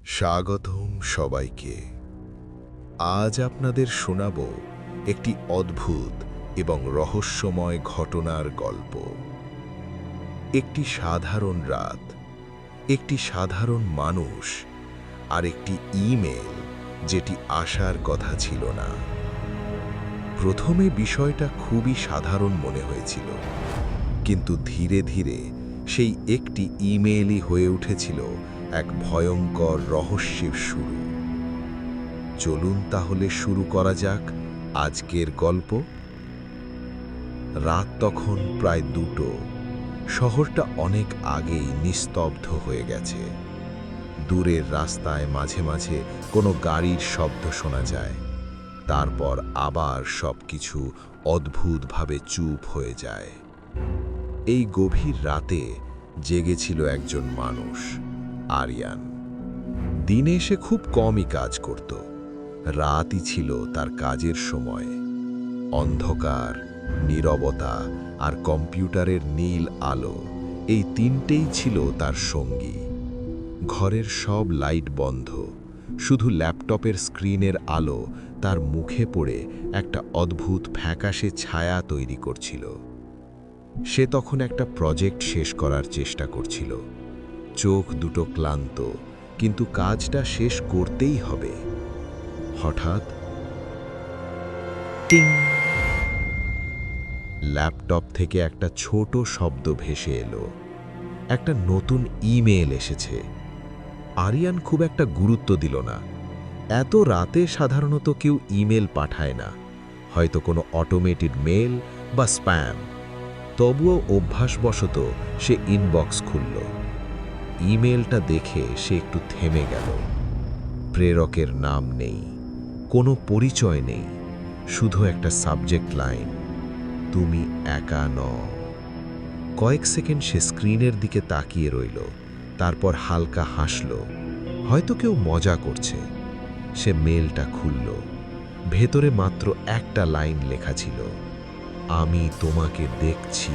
স্বাগতম সবাইকে। আজ আপনাদের শোনাব একটি অদ্ভুত এবং রহস্যময় ঘটনার গল্প। একটি সাধারণ রাত, একটি সাধারণ মানুষ, আর একটি ইমেল যেটি আসার কথা ছিল না। প্রথমে বিষয়টা খুবই সাধারণ মনে হয়েছিল, কিন্তু ধীরে ধীরে সেই একটি ইমেলই হয়ে উঠেছিল এক ভয়ঙ্কর রহস্যের শুরু। চলুন তাহলে শুরু করা যাক আজকের গল্প। রাত তখন প্রায় 2টো। শহরটা অনেক আগেই নিস্তব্ধ হয়ে গেছে। দূরের রাস্তায় মাঝে মাঝে কোনো গাড়ির শব্দ শোনা যায়, তারপর আবার সবকিছু অদ্ভুতভাবে চুপ হয়ে যায়। এই গভীর রাতে জেগেছিল একজন মানুষ, আরিয়ান। দিনে সে খুব কমই কাজ করত, রাতই ছিল তার কাজের সময়। অন্ধকার, নীরবতা আর কম্পিউটারের নীল আলো, এই তিনটেই ছিল তার সঙ্গী। ঘরের সব লাইট বন্ধ, শুধু ল্যাপটপের স্ক্রিনের আলো তার মুখে পড়ে একটা অদ্ভুত ফ্যাকাশে ছায়া তৈরি করছিল। সে তখন একটা প্রজেক্ট শেষ করার চেষ্টা করছিল। চোখ দুটো ক্লান্ত, কিন্তু কাজটা শেষ করতেই হবে। হঠাৎ টিং! ল্যাপটপ থেকে একটা ছোট শব্দ ভেসে এলো। একটা নতুন ইমেল এসেছে। আরিয়ান খুব একটা গুরুত্ব দিল না। এত রাতে সাধারণত কেউ ইমেল পাঠায় না, হয়তো কোনো অটোমেটেড মেল বা স্প্যাম। তবুও অভ্যাসবশত সে ইনবক্স খুলল। ইমেলটা দেখে সে একটু থেমে গেল। প্রেরকের নাম নেই, কোনো পরিচয় নেই, শুধু একটা সাবজেক্ট লাইন, তুমি একা নও। কয়েক সেকেন্ড সে স্ক্রিনের দিকে তাকিয়ে রইল, তারপর হালকা হাসল। হয়তো কেউ মজা করছে। সে মেলটা খুলল। ভেতরে মাত্র একটা লাইন লেখা ছিল, আমি তোমাকে দেখছি।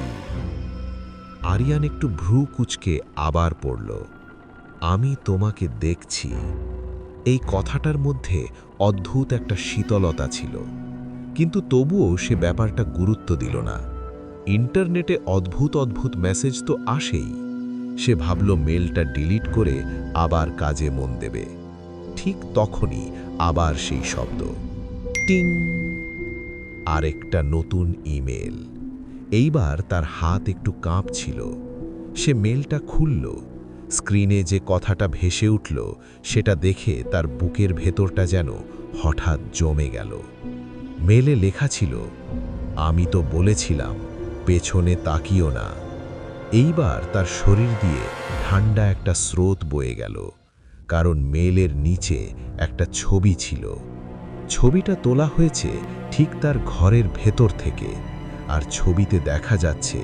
আরিয়ান একটু ভ্রু কুঁচকে আবার পড়ল, আমি তোমাকে দেখছি। এই কথাটার মধ্যে অদ্ভুত একটা শীতলতা ছিল, কিন্তু তবুও সে ব্যাপারটা গুরুত্ব দিল না। ইন্টারনেটে অদ্ভুত অদ্ভুত মেসেজ তো আসেই। সে ভাবল মেলটা ডিলিট করে আবার কাজে মন দেবে। ঠিক তখনই আবার সেই শব্দ, টিং! আরেকটা নতুন ইমেল। এইবার তার হাত একটু কাঁপছিল। সে মেলটা খুলল। স্ক্রিনে যে কথাটা ভেসে উঠল সেটা দেখে তার বুকের ভেতরটা যেন হঠাৎ জমে গেল। মেলে লেখা ছিল, আমি তো বলেছিলাম পেছনে তাকিও না। এইবার তার শরীর দিয়ে ঠান্ডা একটা স্রোত বয়ে গেল, কারণ মেলের নিচে একটা ছবি ছিল। ছবিটা তোলা হয়েছে ঠিক তার ঘরের ভেতর থেকে, আর ছবিতে দেখা যাচ্ছে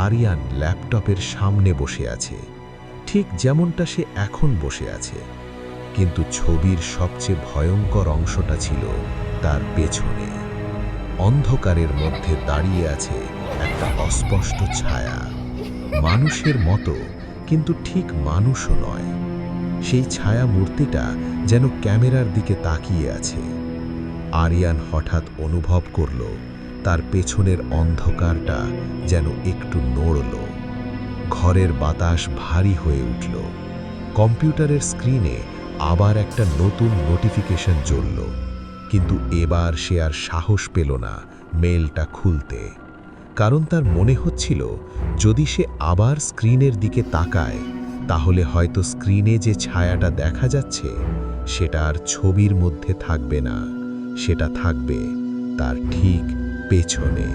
আরিয়ান ল্যাপটপের সামনে বসে আছে, ঠিক যেমনটা সে এখন বসে আছে। কিন্তু ছবির সবচেয়ে ভয়ঙ্কর অংশটা ছিল তার পেছনে। অন্ধকারের মধ্যে দাঁড়িয়ে আছে একটা অস্পষ্ট ছায়া, মানুষের মতো, কিন্তু ঠিক মানুষও নয়। সেই ছায়া মূর্তিটা যেন ক্যামেরার দিকে তাকিয়ে আছে। আরিয়ান হঠাৎ অনুভব করল তার পেছনের অন্ধকারটা যেন একটু নড়ল। ঘরের বাতাস ভারী হয়ে উঠল। কম্পিউটারের স্ক্রিনে আবার একটা নতুন নোটিফিকেশন জ্বলল, কিন্তু এবার সে আর সাহস পেল না মেলটা খুলতে, কারণ তার মনে হচ্ছিল যদি সে আবার স্ক্রিনের দিকে তাকায় তাহলে হয়তো স্ক্রিনে যে ছায়াটা দেখা যাচ্ছে সেটা আর ছবির মধ্যে থাকবে না, সেটা থাকবে তার ঠিক পেছনে।